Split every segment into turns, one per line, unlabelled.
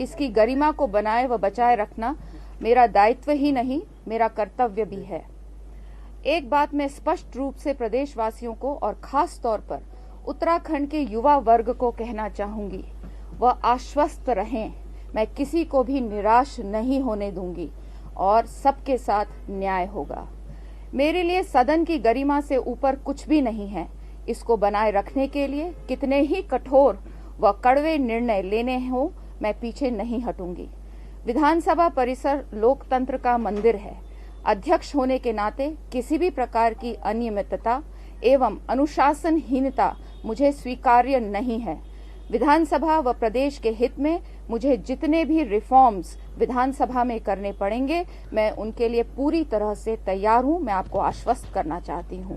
इसकी गरिमा को बनाए व बचाए रखना मेरा दायित्व ही नहीं, मेरा कर्तव्य भी है। एक बात मैं स्पष्ट रूप से प्रदेशवासियों को और खास तौर पर उत्तराखंड के युवा वर्ग को कहना चाहूंगी, वह आश्वस्त रहें, मैं किसी को भी निराश नहीं होने दूंगी और सबके साथ न्याय होगा। मेरे लिए सदन की गरिमा से ऊपर कुछ भी नहीं है। इसको बनाए रखने के लिए कितने ही कठोर व कड़वे निर्णय लेने हो, मैं पीछे नहीं हटूंगी। विधानसभा परिसर लोकतंत्र का मंदिर है। अध्यक्ष होने के नाते किसी भी प्रकार की अनियमितता एवं अनुशासनहीनता मुझे स्वीकार्य नहीं है। विधानसभा व प्रदेश के हित में मुझे जितने भी रिफॉर्म्स विधानसभा में करने पड़ेंगे, मैं उनके लिए पूरी तरह से तैयार हूं। मैं आपको आश्वस्त करना चाहती हूं।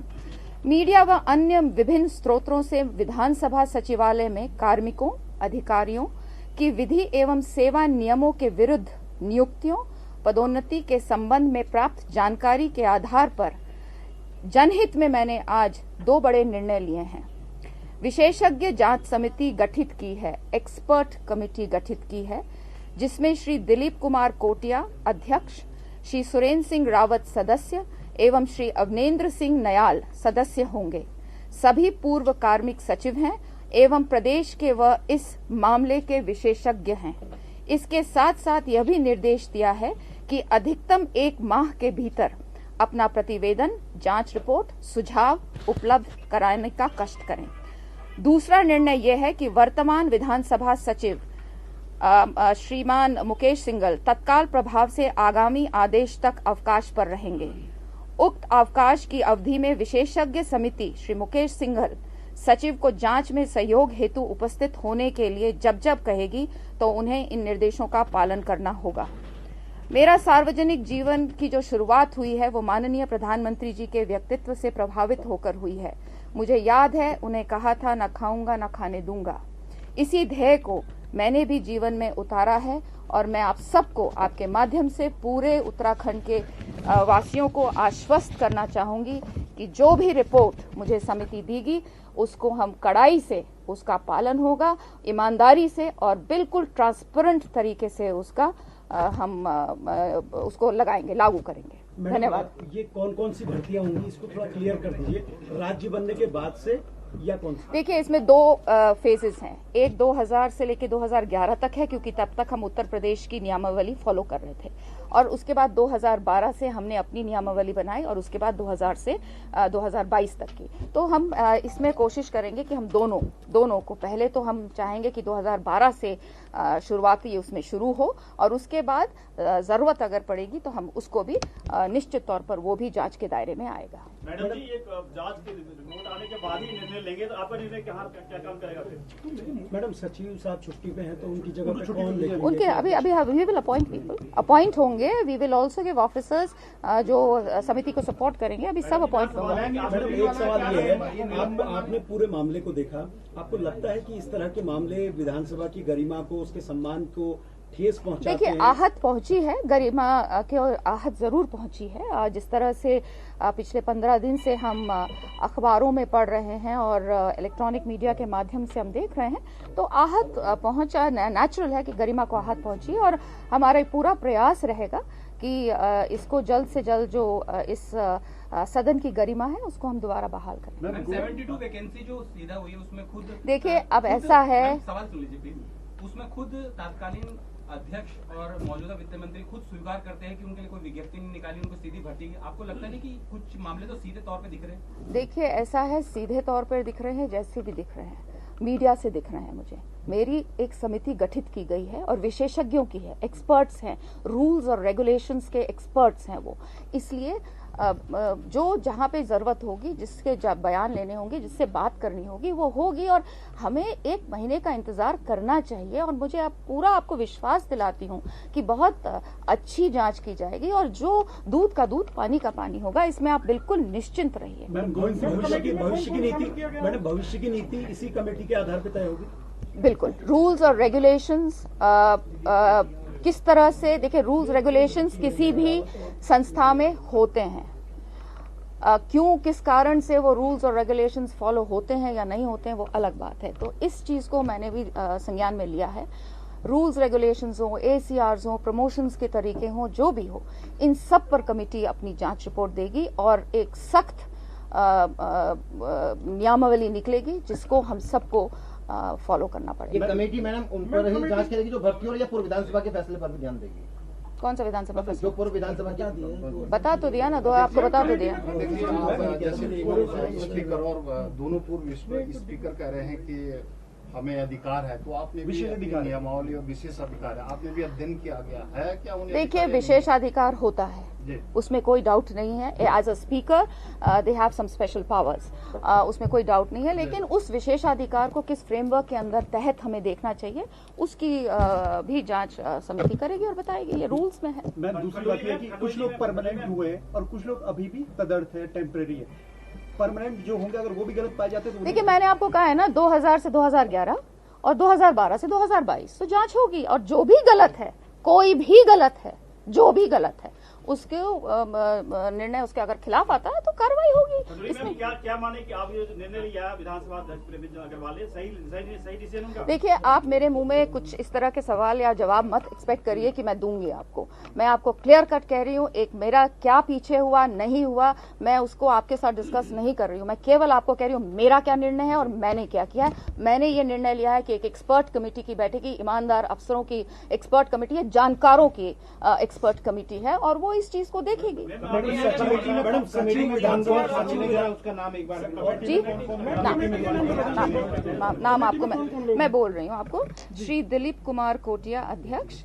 मीडिया व अन्य विभिन्न स्रोतों से विधानसभा सचिवालय में कार्मिकों, अधिकारियों की विधि एवं सेवा नियमों के विरुद्ध नियुक्तियों, पदोन्नति के संबंध में प्राप्त जानकारी के आधार पर जनहित में मैंने आज 2 बड़े निर्णय लिए हैं। विशेषज्ञ जांच समिति गठित की है, एक्सपर्ट कमेटी गठित की है, जिसमें श्री दिलीप कुमार कोटिया अध्यक्ष, श्री सुरेंद्र सिंह रावत सदस्य एवं श्री अवनेंद्र सिंह नयाल सदस्य होंगे। सभी पूर्व कार्मिक सचिव हैं एवं प्रदेश के व इस मामले के विशेषज्ञ हैं। इसके साथ साथ यह भी निर्देश दिया है कि अधिकतम 1 माह के भीतर अपना प्रतिवेदन, जांच रिपोर्ट, सुझाव उपलब्ध कराने का कष्ट करें। दूसरा निर्णय यह है कि वर्तमान विधानसभा सचिव श्रीमान मुकेश सिंघल तत्काल प्रभाव से आगामी आदेश तक अवकाश पर रहेंगे। उक्त अवकाश की अवधि में विशेषज्ञ समिति श्री मुकेश सिंघल सचिव को जांच में सहयोग हेतु उपस्थित होने के लिए जब जब कहेगी तो उन्हें इन निर्देशों का पालन करना होगा। मेरा सार्वजनिक जीवन की जो शुरुआत हुई है वो माननीय प्रधानमंत्री जी के व्यक्तित्व से प्रभावित होकर हुई है। मुझे याद है उन्हें कहा था, न खाऊंगा न खाने दूंगा। इसी ध्येय को मैंने भी जीवन में उतारा है और मैं आप सबको आपके माध्यम से पूरे उत्तराखंड के वासियों को आश्वस्त करना चाहूंगी कि जो भी रिपोर्ट मुझे समिति देगी उसको हम कड़ाई से उसका पालन होगा, ईमानदारी से और बिल्कुल ट्रांसपेरेंट तरीके से उसका हम उसको लगाएंगे, लागू करेंगे। धन्यवाद।
ये कौन कौन सी भर्तियां होंगी, इसको थोड़ा क्लियर कर दीजिए। राज्य बनने के बाद से या कौन सी?
देखिए, इसमें 2 फेजेस हैं। एक 2000 से लेकर 2011 तक है, क्योंकि तब तक हम उत्तर प्रदेश की नियमावली फॉलो कर रहे थे, और उसके बाद 2012 से हमने अपनी नियमावली बनाई और उसके बाद 2000 से 2022 तक की। तो हम इसमें कोशिश करेंगे कि हम दोनों को, पहले तो हम चाहेंगे कि 2012 से शुरुआती उसमें शुरू हो और उसके बाद जरूरत अगर पड़ेगी तो हम उसको भी निश्चित तौर पर वो भी जांच के दायरे में आएगा।
मैडम जी, एक जांच के रिपोर्ट आने के बाद ही निर्णय लेंगे, तो आपका निर्णय क्या काम करेगा फिर?
मैडम, सचिव साहब छुट्टी पे हैं तो उनकी जगह पे कौन लेंगे?
उनके अभी we will appoint people, appoint होंगे। We will also give officers जो समिति को सपोर्ट करेंगे। अभी सब अपॉइंट होंगे।
मैडम, एक सवाल ये है, आपने पूरे मामले को देखा, आपको लगता है कि इस तरह के मामले विधानसभा की गरिमा को, उसके सम्मान को ठेस पहुंचाते हैं?
देखिए, आहत पहुंची है, गरिमा के आहत जरूर पहुंची है। जिस तरह से पिछले 15 दिन से हम अखबारों में पढ़ रहे हैं और इलेक्ट्रॉनिक मीडिया के माध्यम से हम देख रहे हैं, तो आहत पहुंचा, नेचुरल है कि गरिमा को आहत पहुंची। और हमारा पूरा प्रयास रहेगा कि इसको जल्द से जल्द जो इस सदन की गरिमा है उसको हम दोबारा बहाल करें।
72 वैकेंसी जो सीधा हुई है उसमें खुद,
देखिए अब ऐसा है,
सवाल सुन लीजिए प्लीज, उसमें खुद तत्कालीन अध्यक्ष और मौजूदा वित्त मंत्री खुद स्वीकार करते हैं कि उनके लिए कोई विज्ञप्ति नहीं निकाली, उनको सीधी भर्ती की। आपको लगता नहीं कि कुछ मामले तो सीधे तौर पे दिख रहे हैं?
देखिए, ऐसा है, सीधे तौर पर दिख रहे हैं, जैसे भी दिख रहे हैं, मीडिया से दिख रहे हैं। मुझे मेरी एक समिति गठित की गई है और विशेषज्ञों की है, एक्सपर्ट्स हैं, रूल्स और रेगुलेशंस के एक्सपर्ट्स हैं वो। इसलिए जो जहां पे जरूरत होगी, जिसके बयान लेने होंगे, जिससे बात करनी होगी, वो होगी। और हमें 1 महीने का इंतजार करना चाहिए और मुझे आपको विश्वास दिलाती हूँ कि बहुत अच्छी जांच की जाएगी और जो दूध का दूध, पानी का पानी होगा, इसमें आप बिल्कुल निश्चिंत रहिए।
भविष्य की नीति इसी कमेटी के आधार पर तय होगी?
बिल्कुल। रूल्स और रेगुलेशंस किस तरह से, देखिए, रूल्स रेगुलेशंस किसी भी संस्था में होते हैं। क्यों, किस कारण से वो रूल्स और रेगुलेशंस फॉलो होते हैं या नहीं होते हैं, वो अलग बात है। तो इस चीज को मैंने भी संज्ञान में लिया है। रूल्स रेगुलेशंस हो, ACRs हो, प्रमोशंस के तरीके हो, जो भी हो, इन सब पर कमेटी अपनी जांच रिपोर्ट देगी और एक सख्त नियमावली निकलेगी जिसको हम सबको फॉलो करना
ये
पड़ेगा।
कमेटी मैडम उन पर ही जांच करेगी जो भर्ती हो रही है, पूर्व विधानसभा के फैसले पर भी ध्यान देगी?
कौन सा विधानसभा
जो
फैसला?
पूर्व विधानसभा की
बता तो दिया ना, दो आपको बता तो दिया।
देखिए, आप जैसे पूर्व स्पीकर और दोनों पूर्व स्पीकर कह रहे हैं कि हमें अधिकार है, तो आपने भी
विशेष अधिकार,
नियमावली और विशेष अधिकार है, आपने भी अध्ययन किया गया है क्या? उन्हें
देखिए,
अधिकार
विशेषाधिकार होता है,
जी।
उसमें कोई डाउट नहीं है। As a speaker they have some special powers, उसमें कोई डाउट नहीं है, लेकिन उस विशेषाधिकार को किस फ्रेमवर्क के अंदर तहत हमें देखना चाहिए, उसकी भी जांच समिति करेगी और बताएगी। ये रूल्स में है।
मैम, दूसरी बात यह है कि कुछ लोग परमानेंट हुए हैं और कुछ लोग अभी भी तदर्थ है, टेम्परेरी है। परमानेंट जो होंगे अगर वो भी गलत पाए जाते तो
देखिए, मैंने आपको कहा है ना, 2000 से 2011 और 2012 से 2022 तो जांच होगी, और जो भी गलत है, कोई भी गलत है, जो भी गलत है, उसके निर्णय उसके अगर खिलाफ आता है तो कार्रवाई होगी। इसमें
क्या माने कि आप ये जो निर्णय लिया है विधानसभा अध्यक्ष प्रेमचंद अग्रवाल ने, सही डिसीजन होगा?
देखिए, आप मेरे मुंह में कुछ इस तरह के सवाल या जवाब मत एक्सपेक्ट करिए कि मैं दूंगी आपको। मैं आपको क्लियर कट कह रही हूँ, एक मेरा क्या पीछे हुआ नहीं हुआ, मैं उसको आपके साथ डिस्कस नहीं कर रही हूँ। मैं केवल आपको कह रही हूँ मेरा क्या निर्णय है और मैंने क्या किया है। मैंने ये निर्णय लिया है कि एक एक्सपर्ट कमेटी की बैठेगी, ईमानदार अफसरों की एक्सपर्ट कमेटी है, जानकारों की एक्सपर्ट कमेटी है, और वो इस चीज को देखेगी।
मैडम, सचिव विधानसभा
उसका नाम एक बार
जी, नाम आपको मैं बोल रही हूँ आपको। श्री दिलीप कुमार कोटिया अध्यक्ष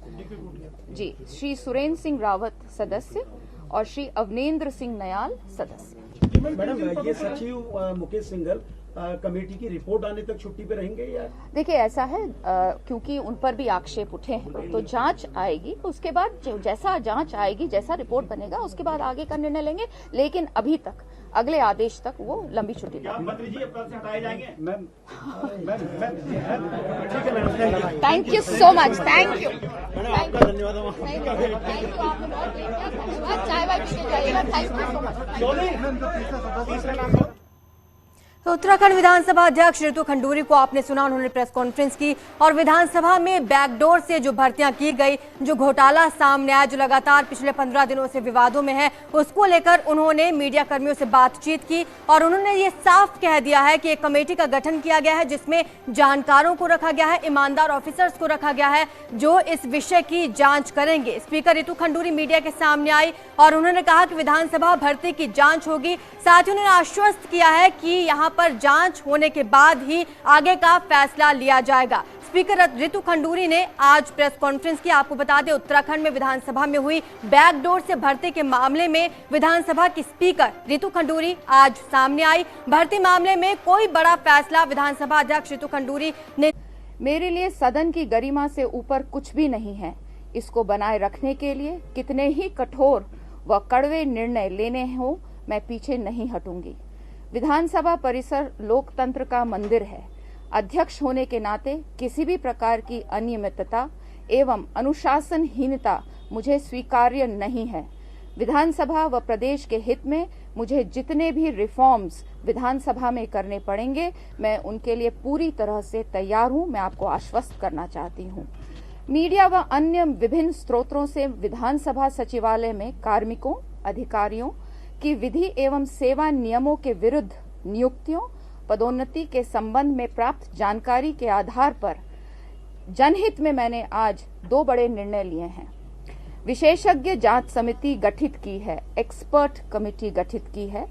जी, श्री सुरेंद्र सिंह रावत सदस्य और श्री अवनेंद्र सिंह नयाल सदस्य।
मैडम, ये सचिव मुकेश सिंघल कमेटी की रिपोर्ट आने तक छुट्टी पे रहेंगे या?
देखिए, ऐसा है, क्योंकि उन पर भी आक्षेप उठे हैं, तो जांच आएगी, उसके बाद जैसा जांच आएगी, जैसा रिपोर्ट बनेगा, उसके बाद आगे का निर्णय लेंगे। लेकिन अभी तक, अगले आदेश तक वो लंबी छुट्टी
क्या मंत्री जी पद से हटाए जाएंगे?
मैम, ठीक है madam,
thank you so much, thank you.
आपका धन्यवाद।
थैंक यू, आपने बहुत धन्यवाद। चाय वाय पी के जाइएगा। Thank you so much.
तो उत्तराखंड विधानसभा अध्यक्ष रितु खंडूरी को आपने सुना, उन्होंने प्रेस कॉन्फ्रेंस की और विधानसभा में बैकडोर से जो भर्तियां की गई, जो घोटाला सामने आया, जो लगातार पिछले 15 दिनों से विवादों में है, उसको लेकर उन्होंने मीडिया कर्मियों से बातचीत की और उन्होंने ये साफ कह दिया है कि एक कमेटी का गठन किया गया है जिसमें जानकारों को रखा गया है, ईमानदार ऑफिसर्स को रखा गया है, जो इस विषय की जांच करेंगे। स्पीकर रितु खंडूरी मीडिया के सामने आई और उन्होंने कहा कि विधानसभा भर्ती की जांच होगी। साथ ही उन्होंने आश्वस्त किया है कि यहाँ पर जांच होने के बाद ही आगे का फैसला लिया जाएगा। स्पीकर रितु खंडूरी ने आज प्रेस कॉन्फ्रेंस की। आपको बता दें, उत्तराखंड में विधानसभा में हुई बैकडोर से भर्ती के मामले में विधानसभा की स्पीकर रितु खंडूरी आज सामने आई। भर्ती मामले में कोई बड़ा फैसला विधानसभा अध्यक्ष रितु खंडूरी ने।
मेरे लिए सदन की गरिमा से ऊपर कुछ भी नहीं है। इसको बनाए रखने के लिए कितने ही कठोर व कड़वे निर्णय लेने हों, मैं पीछे नहीं हटूंगी। विधानसभा परिसर लोकतंत्र का मंदिर है। अध्यक्ष होने के नाते किसी भी प्रकार की अनियमितता एवं अनुशासनहीनता मुझे स्वीकार्य नहीं है। विधानसभा व प्रदेश के हित में मुझे जितने भी रिफॉर्म्स विधानसभा में करने पड़ेंगे, मैं उनके लिए पूरी तरह से तैयार हूं। मैं आपको आश्वस्त करना चाहती हूं। मीडिया व अन्य विभिन्न स्रोतों से विधानसभा सचिवालय में कार्मिकों, अधिकारियों की विधि एवं सेवा नियमों के विरुद्ध नियुक्तियों, पदोन्नति के संबंध में प्राप्त जानकारी के आधार पर जनहित में मैंने आज 2 बड़े निर्णय लिए हैं। विशेषज्ञ जांच समिति गठित की है, एक्सपर्ट कमेटी गठित की है,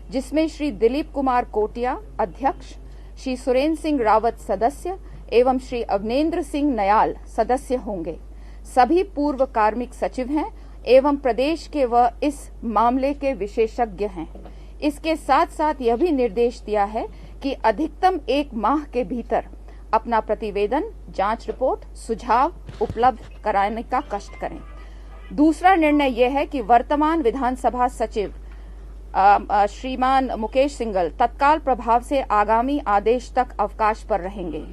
जिसमें श्री दिलीप कुमार कोटिया अध्यक्ष, श्री सुरेंद्र सिंह रावत सदस्य एवं श्री अवनेंद्र सिंह नयाल सदस्य होंगे। सभी पूर्व कार्मिक सचिव हैं एवं प्रदेश के व इस मामले के विशेषज्ञ हैं। इसके साथ साथ यह भी निर्देश दिया है कि अधिकतम 1 माह के भीतर अपना प्रतिवेदन, जांच रिपोर्ट, सुझाव उपलब्ध कराने का कष्ट करें। दूसरा निर्णय यह है कि वर्तमान विधानसभा सचिव श्रीमान मुकेश सिंघल तत्काल प्रभाव से आगामी आदेश तक अवकाश पर रहेंगे।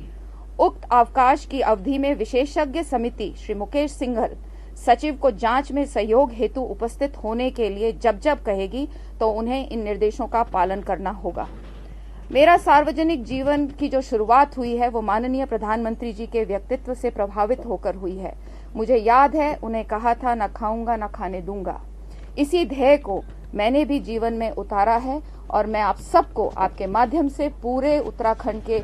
उक्त अवकाश की अवधि में विशेषज्ञ समिति श्री मुकेश सिंघल सचिव को जांच में सहयोग हेतु उपस्थित होने के लिए जब जब कहेगी तो उन्हें इन निर्देशों का पालन करना होगा। मेरा सार्वजनिक जीवन की जो शुरुआत हुई है वो माननीय प्रधानमंत्री जी के व्यक्तित्व से प्रभावित होकर हुई है। मुझे याद है उन्हें कहा था, न खाऊंगा न खाने दूंगा। इसी ध्येय को मैंने भी जीवन में उतारा है और मैं आप सबको आपके माध्यम से पूरे उत्तराखंड के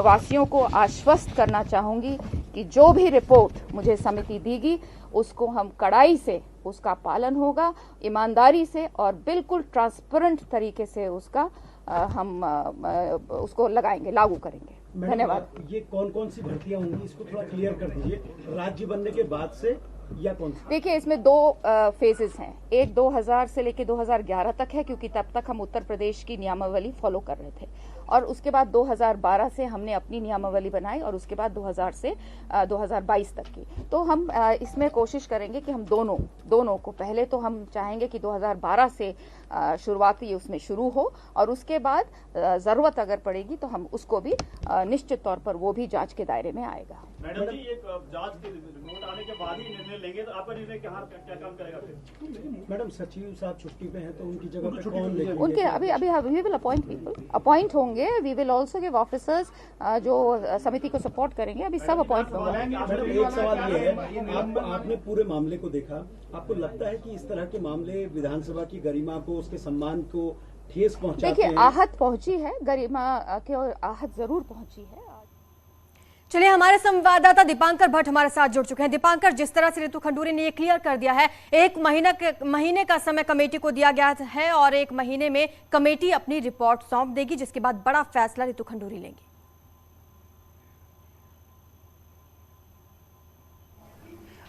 वासियों को आश्वस्त करना चाहूंगी कि जो भी रिपोर्ट मुझे समिति देगी उसको हम कड़ाई से उसका पालन होगा, ईमानदारी से और बिल्कुल ट्रांसपेरेंट तरीके से उसका हम उसको लगाएंगे, लागू करेंगे। धन्यवाद।
ये कौन कौन सी भर्तियां होंगी इसको थोड़ा क्लियर कर दीजिए, राज्य बनने के बाद से या कौन सी?
देखिए, इसमें दो फेजेस हैं। एक 2000 से लेकर 2011 तक है, क्योंकि तब तक हम उत्तर प्रदेश की नियमावली फॉलो कर रहे थे, और उसके बाद 2012 से हमने अपनी नियमावली बनाई और उसके बाद 2000 से 2022 तक की। तो हम इसमें कोशिश करेंगे कि हम दोनों को, पहले तो हम चाहेंगे कि 2012 से शुरुआती उसमें शुरू हो और उसके बाद जरूरत अगर पड़ेगी तो हम उसको भी निश्चित तौर पर वो भी जांच के दायरे में आएगा।
मैडम जी, एक जांच के रिपोर्ट आने के बाद ही निर्णय लेंगे, तो आपका निर्णय क्या काम करेगा फिर?
मैडम, सचिव साहब छुट्टी पे हैं तो उनकी जगह पे कौन लेंगे?
उनके अभी we will appoint people, appoint होंगे। We will also give officers जो समिति को सपोर्ट करेंगे। अभी सब अपॉइंट होंगे।
मैडम, एक सवाल ये है, आपने पूरे मामले को देखा, आपको लगता है कि इस तरह के मामले विधानसभा की गरिमा को, उसके सम्मान को ठेस पहुंचाते हैं?
देखिए, आहत पहुंची है, गरिमा के और आहत जरूर पहुंची है।
चलिए, हमारे संवाददाता दीपांकर भट्ट हमारे साथ जुड़ चुके हैं। दीपांकर, जिस तरह से रितु खंडूरी ने ये क्लियर कर दिया है, 1 महीने का समय कमेटी को दिया गया है और 1 महीने में कमेटी अपनी रिपोर्ट सौंप देगी, जिसके बाद बड़ा फैसला रितु खंडूरी लेंगी।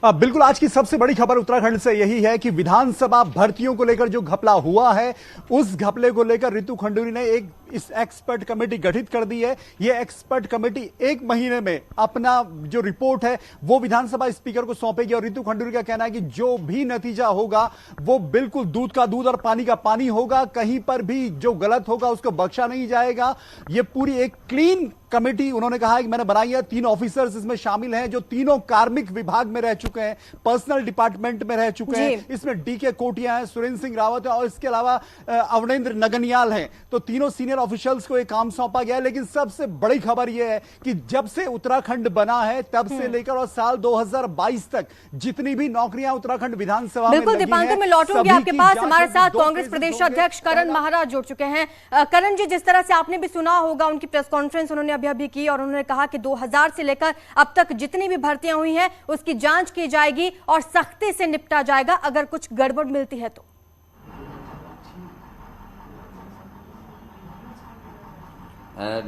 बिल्कुल, आज की सबसे बड़ी खबर उत्तराखंड से यही है कि विधानसभा भर्तियों को लेकर जो घपला हुआ है, उस घपले को लेकर रितु खंडूरी ने इस एक्सपर्ट कमेटी गठित कर दी है। यह एक्सपर्ट कमेटी 1 महीने में अपना जो रिपोर्ट है वो विधानसभा स्पीकर को सौंपेगी और रितु खंडूरी का कहना है कि जो भी नतीजा होगा वो बिल्कुल दूध का दूध और पानी का पानी होगा। कहीं पर भी जो गलत होगा उसको बख्शा नहीं जाएगा। ये पूरी एक क्लीन कमेटी उन्होंने कहा है कि मैंने बनाई है। 3 ऑफिसर्स इसमें शामिल हैं जो तीनों कार्मिक विभाग में रह चुके हैं, पर्सनल डिपार्टमेंट में रह चुके हैं। इसमें डीके कोटिया है, सुरेंद्र सिंह रावत है और इसके अलावा अवनेंद्र नगनियाल हैं। तो तीनों सीनियर ऑफिशियल्स को एक काम सौंपा गया है। लेकिन सबसे बड़ी खबर यह है कि जब से उत्तराखंड बना है तब से लेकर और साल 2022 तक जितनी भी नौकरियां उत्तराखंड विधानसभा में
बिल्कुल दीपांकर, मैं लौटूंगी आपके पास। हमारे साथ कांग्रेस प्रदेश अध्यक्ष करण महाराज जुड़ चुके हैं। करण जी, जिस तरह से आपने भी सुना होगा उनकी प्रेस कॉन्फ्रेंस उन्होंने अभी की और उन्होंने कहा कि 2000 से लेकर अब तक जितनी भी भर्तियां हुई हैं उसकी जांच की जाएगी और सख्ती से निपटा जाएगा अगर कुछ गड़बड़ मिलती है तो।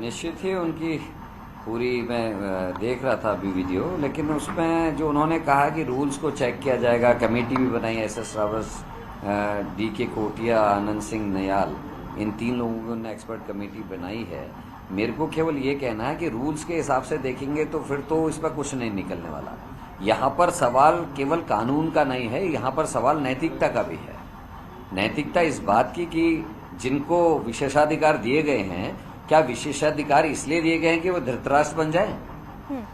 निश्चित ही उनकी पूरी मैं देख रहा था अभी वीडियो, लेकिन उसमें जो उन्होंने कहा कि रूल्स को चेक किया जाएगा, कमेटी भी बनाई, SS रावत, DK कोटिया, आनंद सिंह नयाल, इन 3 लोगों ने एक्सपर्ट कमेटी बनाई है। मेरे को केवल ये कहना है कि रूल्स के हिसाब से देखेंगे तो फिर तो इस पर कुछ नहीं निकलने वाला। यहाँ पर सवाल केवल कानून का नहीं है, यहाँ पर सवाल नैतिकता का भी है। नैतिकता इस बात की कि जिनको विशेषाधिकार दिए गए हैं, क्या विशेषाधिकार इसलिए दिए गए हैं कि वो धृतराष्ट्र बन जाएं?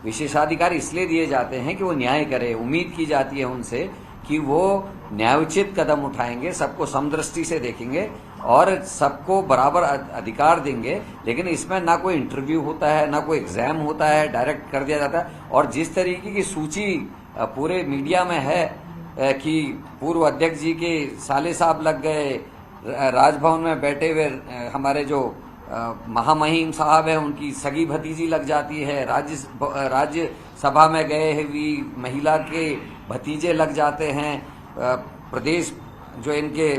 विशेषाधिकार इसलिए दिए जाते हैं कि वो न्याय करे। उम्मीद की जाती है उनसे कि वो न्यायोचित कदम उठाएंगे, सबको समदृष्टि से देखेंगे और सबको बराबर अधिकार देंगे। लेकिन इसमें ना कोई इंटरव्यू होता है, ना कोई एग्जाम होता है, डायरेक्ट कर दिया जाता है। और जिस तरीके की सूची पूरे मीडिया में है कि पूर्व अध्यक्ष जी के साले साहब लग गए, राजभवन में बैठे हुए हमारे जो महामहिम साहब है उनकी सगी भतीजी लग जाती है, राज्यसभा में गए हुई महिला के भतीजे लग जाते हैं, प्रदेश जो इनके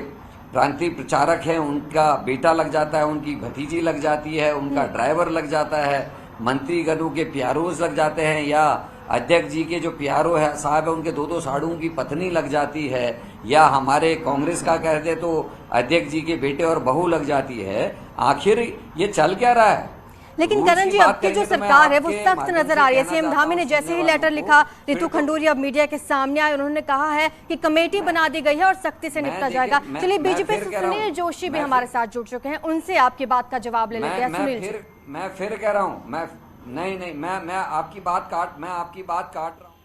प्रांतीय प्रचारक हैं उनका बेटा लग जाता है, उनकी भतीजी लग जाती है, उनका ड्राइवर लग जाता है, मंत्री गणों के प्यारोज लग जाते हैं, या अध्यक्ष जी के जो प्यारो है साहब है उनके 2-2 साड़ुओं की पत्नी लग जाती है, या हमारे कांग्रेस का कहते तो अध्यक्ष जी के बेटे और बहू लग जाती है। आखिर ये चल क्या रहा है?
लेकिन करण जी, अब की जो सरकार है वो सख्त नजर आ रही है। सीएम धामी ने जैसे ही लेटर लिखा, रितु खंडूरी अब मीडिया के सामने आए, उन्होंने कहा है कि कमेटी बना दी गई है और सख्ती से निपटा जाएगा। चलिए, बीजेपी से सुनील जोशी भी हमारे साथ जुड़ चुके हैं, उनसे आपकी बात का जवाब ले लेते हैं। सुनील जी,
मैं फिर कह रहा हूँ, मैं आपकी बात काट रहा हूँ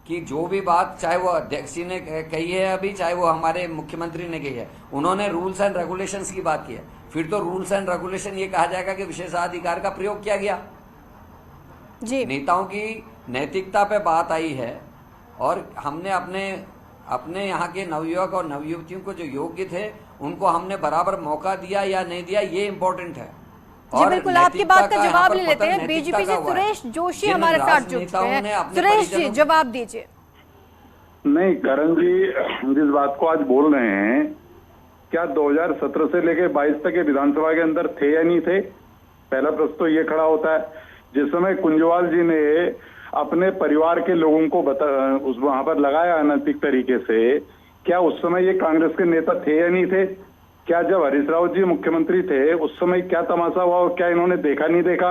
कि जो भी बात चाहे वो अध्यक्ष जी ने कही है अभी, चाहे वो हमारे मुख्यमंत्री ने कही है, उन्होंने रूल्स एंड रेगुलेशंस की बात की है। फिर तो रूल्स एंड रेगुलेशन ये कहा जाएगा कि विशेषाधिकार का प्रयोग किया गया।
जी,
नेताओं की नैतिकता पे बात आई है और हमने अपने यहाँ के नवयुवक और नवयुवतियों को जो योग्य थे उनको हमने बराबर मौका दिया या नहीं दिया, ये इम्पोर्टेंट है।
जी बिल्कुल, आपकी बात का जवाब ले लेते हैं। बीजेपी से सुरेश जोशी हमारे साथ जुड़ चुके हैं। सुरेश जी, जवाब दीजिए।
नहीं, करण जी जिस बात को आज बोल रहे हैं, क्या 2017 से लेकर 22 तक के विधानसभा के अंदर थे या नहीं थे? पहला प्रश्न तो ये खड़ा होता है। जिस समय कुंजवाल जी ने अपने परिवार के लोगों को वहां पर लगाया अनैतिक तरीके से, क्या उस समय ये कांग्रेस के नेता थे या नहीं थे? क्या जब हरीश रावत जी मुख्यमंत्री थे उस समय क्या तमाशा हुआ और क्या इन्होंने देखा नहीं देखा?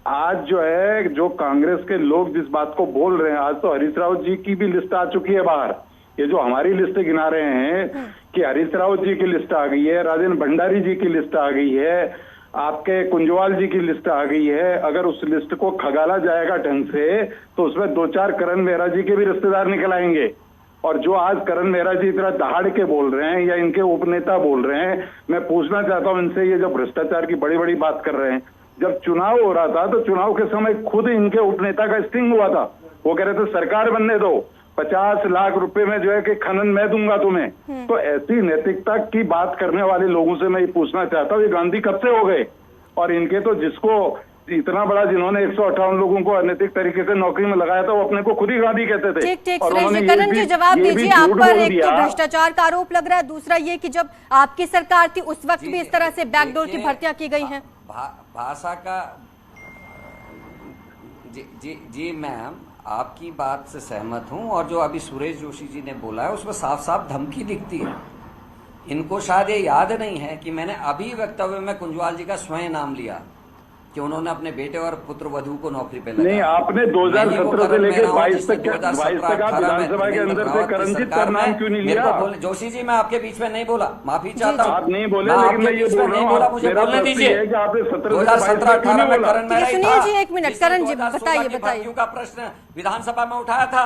आज जो है, जो कांग्रेस के लोग जिस बात को बोल रहे हैं, आज तो हरीश रावत जी की भी लिस्ट आ चुकी है बाहर। ये जो हमारी लिस्ट गिना रहे हैं कि हरीश रावत जी की लिस्ट आ गई है, राजेंद्र भंडारी जी की लिस्ट आ गई है, आपके कुंजवाल जी की लिस्ट आ गई है। अगर उस लिस्ट को खगाला जाएगा ढंग से तो उसमें 2-4 करण मेहरा जी के भी रिश्तेदार निकल आएंगे। और जो आज करण मेहरा जी इतना दहाड़ के बोल रहे हैं या इनके उपनेता बोल रहे हैं, मैं पूछना चाहता हूं इनसे, ये जब भ्रष्टाचार की बड़ी बड़ी बात कर रहे हैं, जब चुनाव हो रहा था तो चुनाव के समय खुद इनके उपनेता का स्टिंग हुआ था। वो कह रहे थे सरकार बनने दो, 50 लाख रुपए में जो है कि खनन मैं दूंगा तुम्हें। तो ऐसी नैतिकता की बात करने वाले लोगों से मैं ये पूछना चाहता हूँ, ये गांधी कब से हो गए? और इनके तो जिसको इतना बड़ा, जिन्होंने 158 लोगों को अनैतिक तरीके से नौकरी में लगाया था, वो अपने को खुद ही गांधी कहते थे।
ठीक, सुरेश जी, करण जी जवाब दीजिए। आप पर एक तो भ्रष्टाचार का आरोप लग रहा है, दूसरा ये कि जब आपकी सरकार थी उस वक्त भी इस तरह से बैकडोर की भर्तियां की गई हैं।
भाषा का जी मैम, आपकी बात से सहमत हूं। और जो अभी सुरेश जोशी जी ने बोला है उसमें साफ साफ धमकी दिखती है। इनको शायद ये याद नहीं है कि मैंने अभी वक्तव्य में कुंजवाल जी का स्वयं नाम लिया कि उन्होंने अपने बेटे और पुत्र वधू को नौकरी पे लगाया।
नहीं, आपने 2017 से लेकर 22 तक आप विधानसभा के अंदर से करणजीत का नाम क्यों नहीं लिया?
जोशी जी, मैं आपके बीच में नहीं बोला, माफी चाहता हूँ।
आप नहीं बोले, लेकिन मैं ये बोल रहा हूँ,
मुझे बोलने दीजिए।
2017-18 में
करण मेहरा
सुनिए जी, एक मिनट, करण जी बताइए।
का प्रश्न विधानसभा में उठाया था।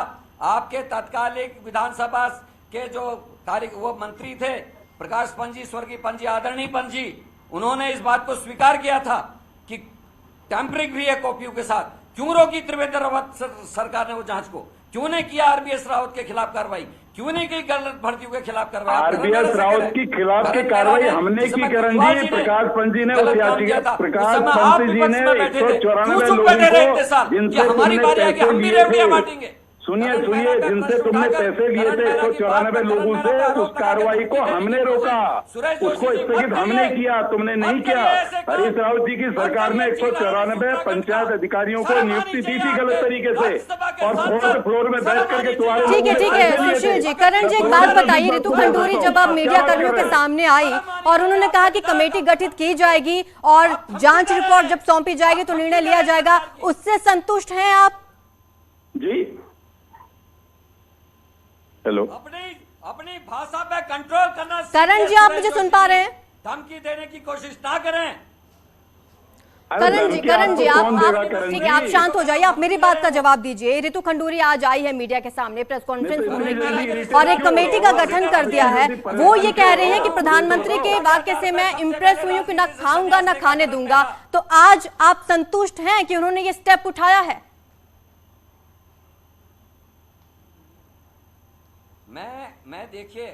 आपके तत्कालिक विधानसभा के जो तारीख वो मंत्री थे प्रकाश पंजी, स्वर्गीय पंजी, आदरणीय पंजी, उन्होंने इस बात को स्वीकार किया था कि टैंपरिंग भी है कॉपियों के साथ। क्यों रोकी त्रिवेंद्र रावत सरकार ने वो जांच को? क्यों नहीं किया आरबीएस रावत के खिलाफ कार्रवाई? क्यों नहीं की गलत भर्तियों के खिलाफ कार्रवाई?
आरबीएस रावत की खिलाफ की कार्रवाई हमने की, करण जी। प्रकाश पंजी ने प्रकाश पंत जी ने 194 लोगों को जिनसे तुमने पैसे लिए थे, सुनिए, जिनसे तुमने पैसे लिए थे 194 लोगों से, उस कार्रवाई को हमने रोका, उसको स्थगित हमने किया, तुमने नहीं किया। हरीश रावत जी की सरकार ने 194 पंचायत अधिकारियों को नियुक्ति दी थी गलत तरीके से, और फोर्थ फ्लोर में बैठ करके तुम्हारे।
ठीक है सुशील जी। करण जी, एक बात बताइए, रितु खंडूरी जब आप मीडिया कर्मियों के सामने आई और उन्होंने कहा कि कमेटी गठित की जाएगी और जांच रिपोर्ट जब सौंपी जाएगी तो निर्णय लिया जाएगा, उससे संतुष्ट हैं आप?
जी, हेलो,
अपनी भाषा पे कंट्रोल करना।
करण जी, आप मुझे सुन पा रहे हैं?
धमकी देने की कोशिश ना करें।
करण जी, आप शांत हो जाइए। आप मेरी बात का जवाब दीजिए। रितु खंडूरी आज आई है मीडिया के सामने, प्रेस कॉन्फ्रेंस उन्होंने की और एक कमेटी का गठन कर दिया है। वो ये कह रहे हैं कि प्रधानमंत्री के वाक्य से मैं इम्प्रेस हुई हूं कि ना खाऊंगा ना खाने दूंगा। तो आज आप संतुष्ट हैं कि उन्होंने ये स्टेप उठाया है?
मैं देखिए,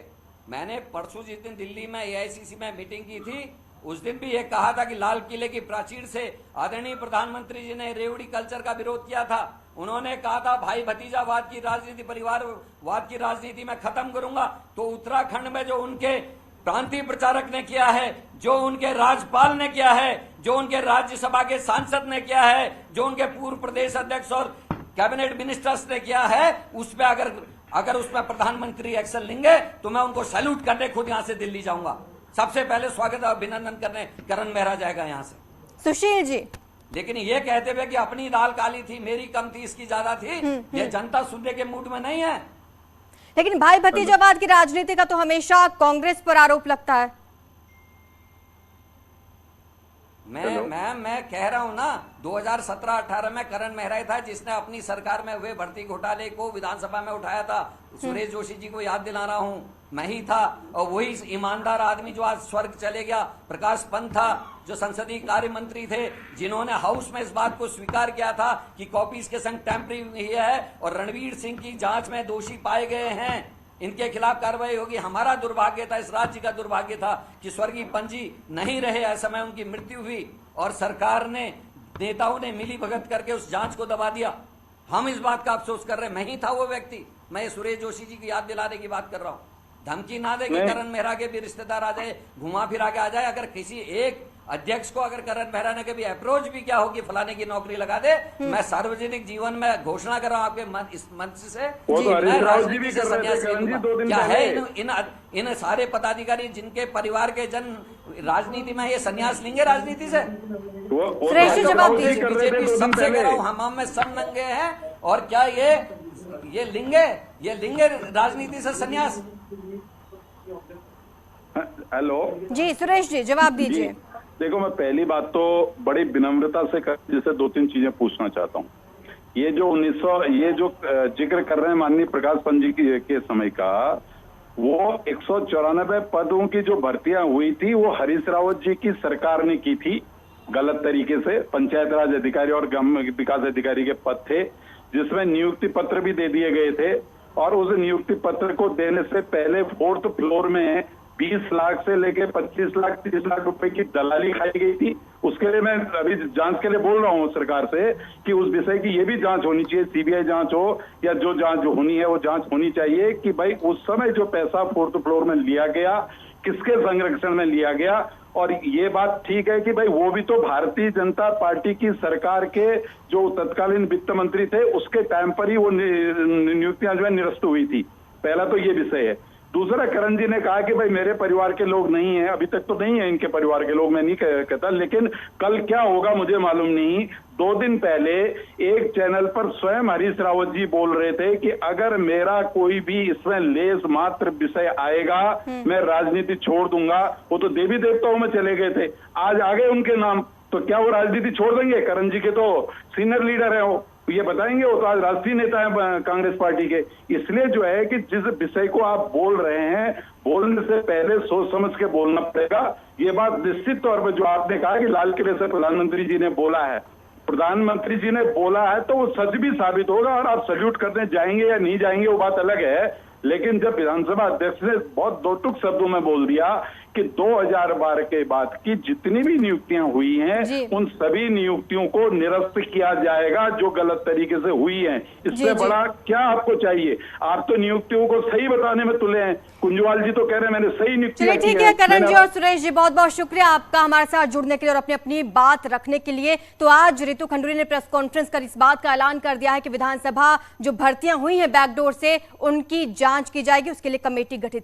मैंने परसों जिस दिन दिल्ली में एआईसीसी में मीटिंग की थी, उस दिन भी ये कहा था कि लाल किले की प्राचीर से आदरणीय प्रधानमंत्री जी ने रेवड़ी कल्चर का विरोध किया था। उन्होंने कहा था भाई भतीजावाद की राजनीति, परिवारवाद की राजनीति में खत्म करूंगा। तो उत्तराखंड में जो उनके प्रांतीय प्रचारक ने किया है, जो उनके राज्यपाल ने किया है, जो उनके राज्यसभा के सांसद ने किया है, जो उनके पूर्व प्रदेश अध्यक्ष और कैबिनेट मिनिस्टर्स ने किया है, उस पर अगर उसमें प्रधानमंत्री एक्शन लेंगे तो मैं उनको सैल्यूट करने खुद यहां से दिल्ली जाऊंगा। सबसे पहले स्वागत और अभिनंदन करने करण मेहरा जाएगा यहां से।
सुशील जी,
लेकिन ये कहते हुए कि अपनी दाल काली थी, मेरी कम थी, इसकी ज्यादा थी, ये जनता सुनने के मूड में नहीं है।
लेकिन भाई भतीजावाद की राजनीति का तो हमेशा कांग्रेस पर आरोप लगता है।
मैं कह रहा हूं ना, 2017-18 में करण मेहरा था जिसने अपनी सरकार में हुए भर्ती घोटाले को विधानसभा में उठाया था। सुरेश जोशी जी को याद दिला रहा हूं, मैं ही था। और वही ईमानदार आदमी जो आज स्वर्ग चले गया, प्रकाश पंत था, जो संसदीय कार्य मंत्री थे, जिन्होंने हाउस में इस बात को स्वीकार किया था कि कॉपीज के संग टैंपरिंग हुई है और रणवीर सिंह की जांच में दोषी पाए गए हैं, इनके खिलाफ कार्रवाई होगी। हमारा दुर्भाग्य था, इस राज्य का दुर्भाग्य था कि स्वर्गीय पंजी नहीं रहे, ऐसे समय उनकी मृत्यु हुई और सरकार ने, नेताओं ने मिली भगत करके उस जांच को दबा दिया। हम इस बात का अफसोस कर रहे हैं। मैं ही था वो व्यक्ति। मैं सुरेश जोशी जी की याद दिलाने की बात कर रहा हूं। धमकी ना दे कि करण मेहरा के भी रिश्तेदार आ जाए, घुमा फिरा के आ जाए। अगर किसी एक अध्यक्ष को अगर करण मेहरा ने कभी अप्रोच भी क्या होगी फलाने की नौकरी लगा दे, मैं सार्वजनिक जीवन में घोषणा कर रहा हूं आपके इस मंच से, मैं राजनीति से संन्यास ले लूंगा। क्या है इन सारे पदाधिकारी जिनके परिवार के जन राजनीति में ये संन्यास लेंगे राजनीति से?
श्रेष्ठ जवाब दीजिए।
बीजेपी सबसे कह रहा हूँ, हम में सब नंगे हैं और क्या ये लिंगे राजनीति से संन्यास?
हेलो
जी सुरेश जी, जवाब दीजिए।
देखो, मैं पहली बात तो बड़ी विनम्रता से जैसे 2-3 चीजें पूछना चाहता हूँ। ये जो 1900 ये जो जिक्र कर रहे हैं माननीय प्रकाश पंत जी के समय का, वो 194 पदों की जो भर्तियां हुई थी वो हरीश रावत जी की सरकार ने की थी गलत तरीके से। पंचायत राज अधिकारी और ग्राम विकास अधिकारी के पद थे जिसमें नियुक्ति पत्र भी दे दिए गए थे और उस नियुक्ति पत्र को देने से पहले 4th फ्लोर में 20 लाख से लेके 25 लाख 30 लाख रुपए की दलाली खाई गई थी। उसके लिए मैं अभी जांच के लिए बोल रहा हूं सरकार से कि उस विषय की ये भी जांच होनी चाहिए, सीबीआई जांच हो या जो जांच जो होनी है वो जांच होनी चाहिए कि भाई उस समय जो पैसा 4th फ्लोर में लिया गया किसके संरक्षण में लिया गया। और ये बात ठीक है कि भाई वो भी तो भारतीय जनता पार्टी की सरकार के जो तत्कालीन वित्त मंत्री थे उसके टाइम पर ही वो नियुक्तियां जो है निरस्त हुई थी। पहला तो ये विषय है। दूसरा, करण जी ने कहा कि भाई मेरे परिवार के लोग नहीं है, अभी तक तो नहीं है इनके परिवार के लोग, मैं नहीं कहता, लेकिन कल क्या होगा मुझे मालूम नहीं। 2 दिन पहले एक चैनल पर स्वयं हरीश रावत जी बोल रहे थे कि अगर मेरा कोई भी इसमें लेस मात्र विषय आएगा मैं राजनीति छोड़ दूंगा। वो तो देवी देवताओं में चले गए थे, आज आ गए उनके नाम, तो क्या वो राजनीति छोड़ देंगे? करण जी के तो सीनियर लीडर है, वो ये बताएंगे, वो तो आज राष्ट्रीय नेता है कांग्रेस पार्टी के। इसलिए जो है कि जिस विषय को आप बोल रहे हैं, बोलने से पहले सोच समझ के बोलना पड़ेगा। ये बात निश्चित तौर पर जो आपने कहा कि लाल किले से प्रधानमंत्री जी ने बोला है, प्रधानमंत्री जी ने बोला है तो वो सच भी साबित होगा और आप सल्यूट करने जाएंगे या नहीं जाएंगे वो बात अलग है। लेकिन जब विधानसभा अध्यक्ष ने बहुत 2 टुक शब्दों में बोल दिया कि 2012 के बाद की जितनी भी नियुक्तियां हुई हैं उन सभी नियुक्तियों को निरस्त किया जाएगा जो गलत तरीके से हुई हैं, इससे बड़ा क्या आपको चाहिए? आप तो नियुक्तियों को सही बताने में तुले हैं। कुंजवाल जी तो कह रहे हैं मैंने सही नियुक्ति।
ठीक है करण जी और सुरेश जी, बहुत बहुत शुक्रिया आपका हमारे साथ जुड़ने के लिए और अपनी अपनी बात रखने के लिए। तो आज रितु खंडूरी ने प्रेस कॉन्फ्रेंस कर इस बात का ऐलान कर दिया है कि विधानसभा जो भर्तियां हुई हैं बैकडोर से उनकी जांच की जाएगी, उसके लिए कमेटी गठित